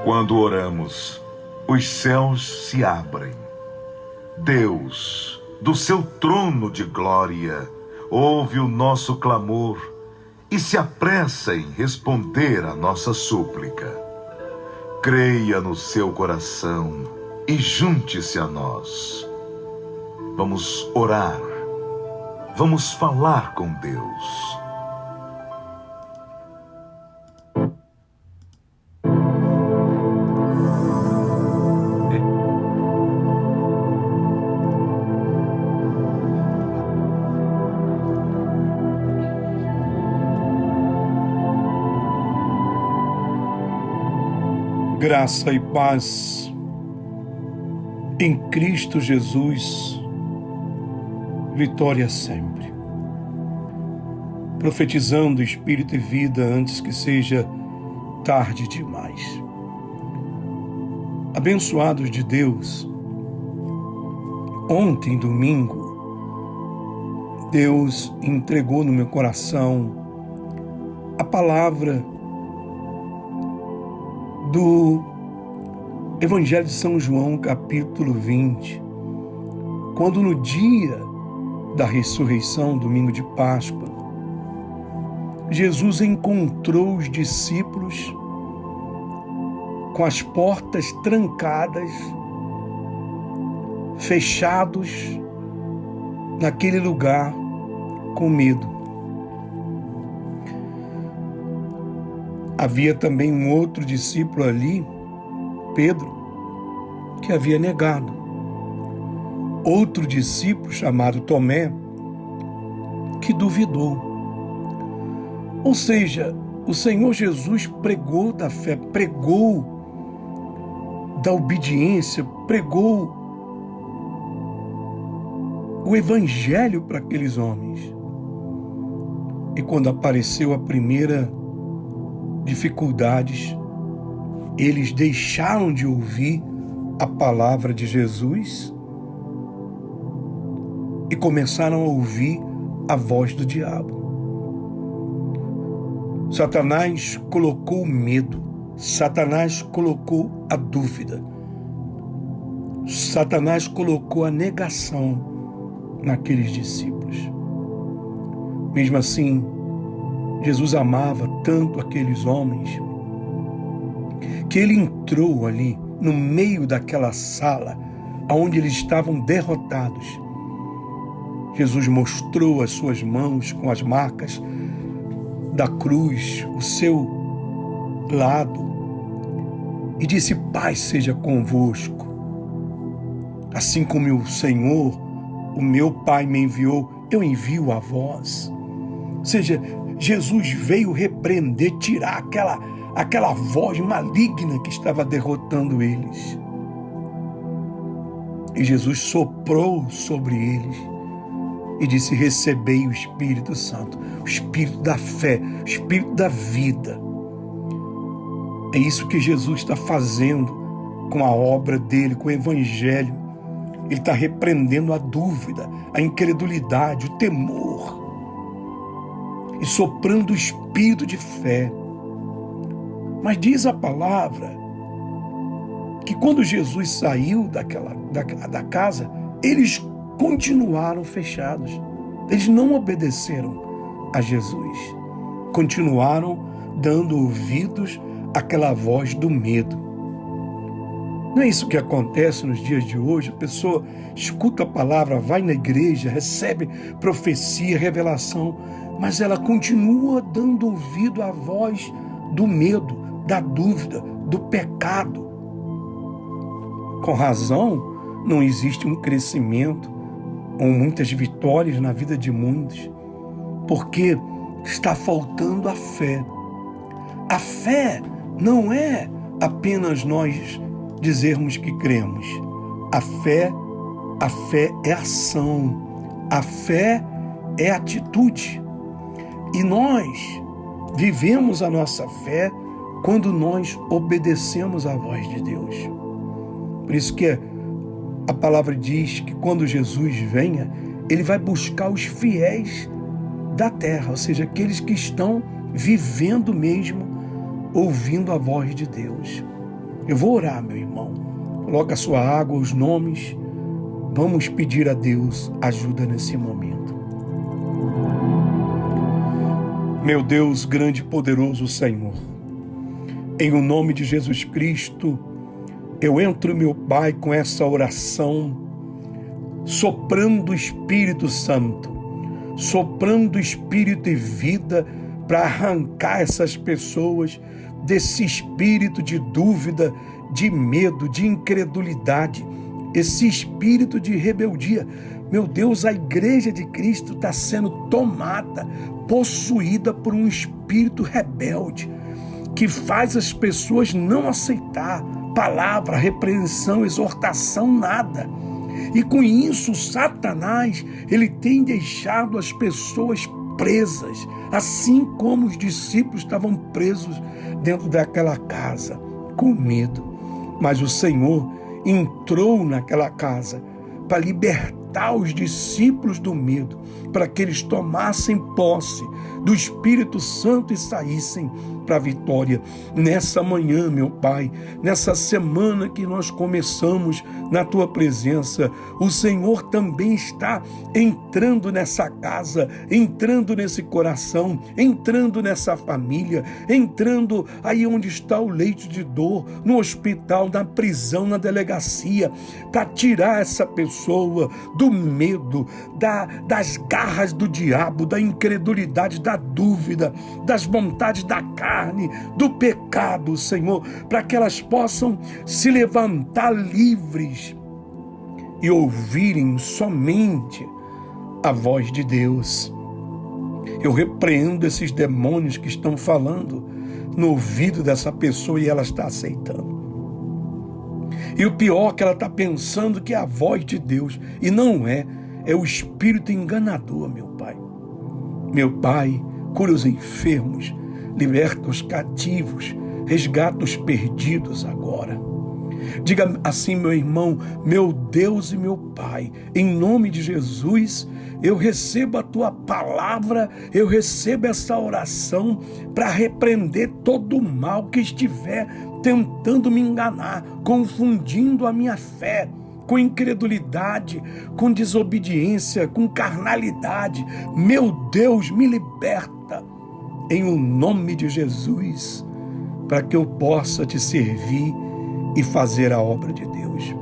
Quando oramos, os céus se abrem. Deus, do seu trono de glória, ouve o nosso clamor e se apressa em responder à nossa súplica. Creia no seu coração e junte-se a nós. Vamos orar. Vamos falar com Deus. Graça e paz em Cristo Jesus, vitória sempre. Profetizando espírito e vida antes que seja tarde demais. Abençoados de Deus, ontem, domingo, Deus entregou no meu coração a palavra do Evangelho de São João, capítulo 20, quando no dia da ressurreição, domingo de Páscoa, Jesus encontrou os discípulos com as portas trancadas, fechados naquele lugar, com medo. Havia também um outro discípulo ali, Pedro, que havia negado. Outro discípulo chamado Tomé, que duvidou. Ou seja, o Senhor Jesus pregou da fé, pregou da obediência, pregou o Evangelho para aqueles homens. E quando apareceu a primeira dificuldades, eles deixaram de ouvir a palavra de Jesus e começaram a ouvir a voz do diabo. Satanás colocou o medo, Satanás colocou a dúvida, Satanás colocou a negação naqueles discípulos. Mesmo assim, Jesus amava tanto aqueles homens que ele entrou ali no meio daquela sala onde eles estavam derrotados. Jesus mostrou as suas mãos com as marcas da cruz, o seu lado, e disse: Pai seja convosco. Assim como o Senhor, o meu Pai me enviou, eu envio a vós. Ou seja, Jesus veio repreender, tirar aquela voz maligna que estava derrotando eles. E Jesus soprou sobre eles e disse: recebei o Espírito Santo, o Espírito da fé, o Espírito da vida. É isso que Jesus está fazendo com a obra dele, com o Evangelho. Ele está repreendendo a dúvida, a incredulidade, o temor, e soprando o espírito de fé. Mas diz a palavra que quando Jesus saiu da casa, eles continuaram fechados. Eles não obedeceram a Jesus. Continuaram dando ouvidos àquela voz do medo. Não é isso que acontece nos dias de hoje? A pessoa escuta a palavra, vai na igreja, recebe profecia, revelação, mas ela continua dando ouvido à voz do medo, da dúvida, do pecado. Com razão, não existe um crescimento ou muitas vitórias na vida de muitos, porque está faltando a fé. A fé não é apenas nós dizermos que cremos. A fé é ação. A fé é atitude. E nós vivemos a nossa fé quando nós obedecemos à voz de Deus. Por isso que a palavra diz que quando Jesus venha, ele vai buscar os fiéis da terra, ou seja, aqueles que estão vivendo mesmo, ouvindo a voz de Deus. Eu vou orar, meu irmão. Coloca a sua água, os nomes. Vamos pedir a Deus ajuda nesse momento. Meu Deus, grande e poderoso Senhor, em o nome de Jesus Cristo, eu entro, meu Pai, com essa oração, soprando o Espírito Santo, soprando Espírito e vida para arrancar essas pessoas desse espírito de dúvida, de medo, de incredulidade, esse espírito de rebeldia. Meu Deus, a igreja de Cristo está sendo tomada, possuída por um espírito rebelde, que faz as pessoas não aceitar palavra, repreensão, exortação, nada. E com isso, Satanás, ele tem deixado as pessoas presas, assim como os discípulos estavam presos dentro daquela casa, com medo. Mas o Senhor entrou naquela casa para libertar os discípulos do medo, para que eles tomassem posse do Espírito Santo e saíssem para a vitória. Nessa manhã, meu Pai, nessa semana que nós começamos na Tua presença, o Senhor também está entrando nessa casa, entrando nesse coração, entrando nessa família, entrando aí onde está o leito de dor, no hospital, na prisão, na delegacia, para tirar essa pessoa do medo, das garras do diabo, da incredulidade, da dúvida, das vontades da carne, do pecado, Senhor, para que elas possam se levantar livres e ouvirem somente a voz de Deus. Eu repreendo esses demônios que estão falando no ouvido dessa pessoa e ela está aceitando. E o pior é que ela está pensando que é a voz de Deus, e não é o espírito enganador, meu Pai. Meu Pai, cura os enfermos, liberta os cativos, resgata os perdidos agora. Diga assim, meu irmão, meu Deus e meu Pai, em nome de Jesus, eu recebo a Tua palavra, eu recebo essa oração para repreender todo o mal que estiver tentando me enganar, confundindo a minha fé com incredulidade, com desobediência, com carnalidade. Meu Deus, me liberta em o nome de Jesus, para que eu possa Te servir e fazer a obra de Deus.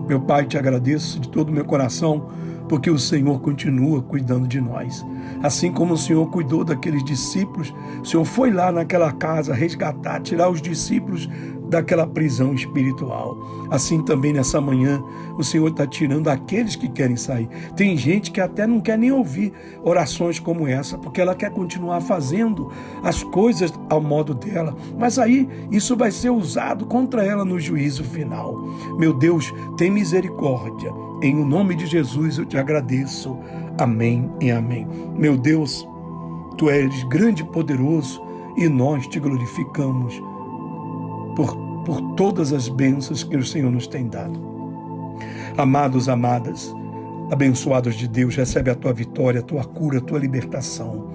Meu Pai, Te agradeço de todo o meu coração, porque o Senhor continua cuidando de nós. Assim como o Senhor cuidou daqueles discípulos, o Senhor foi lá naquela casa resgatar, tirar os discípulos daquela prisão espiritual. Assim também nessa manhã, o Senhor está tirando aqueles que querem sair. Tem gente que até não quer nem ouvir orações como essa, porque ela quer continuar fazendo as coisas ao modo dela, mas aí isso vai ser usado contra ela no juízo final. Meu Deus, tem misericórdia. Em o nome de Jesus eu Te agradeço. Amém e amém. Meu Deus, Tu és grande e poderoso e nós Te glorificamos por todas as bênçãos que o Senhor nos tem dado. Amados, amadas, abençoados de Deus, recebe a Tua vitória, a Tua cura, a Tua libertação.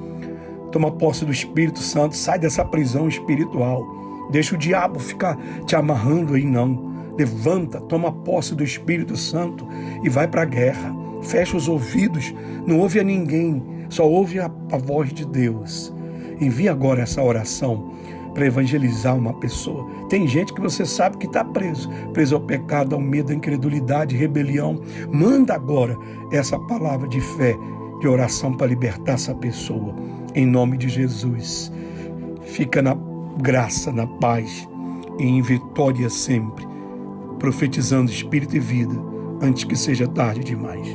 Toma posse do Espírito Santo, sai dessa prisão espiritual. Deixa o diabo ficar te amarrando aí, não. Levanta, toma posse do Espírito Santo e vai para a guerra. Fecha os ouvidos, não ouve a ninguém, só ouve a voz de Deus. Envie agora essa oração para evangelizar uma pessoa. Tem gente que você sabe que está preso ao pecado, ao medo, à incredulidade, rebelião. Manda agora essa palavra de fé, de oração para libertar essa pessoa. Em nome de Jesus. Fica na graça, na paz e em vitória sempre, profetizando espírito e vida, antes que seja tarde demais.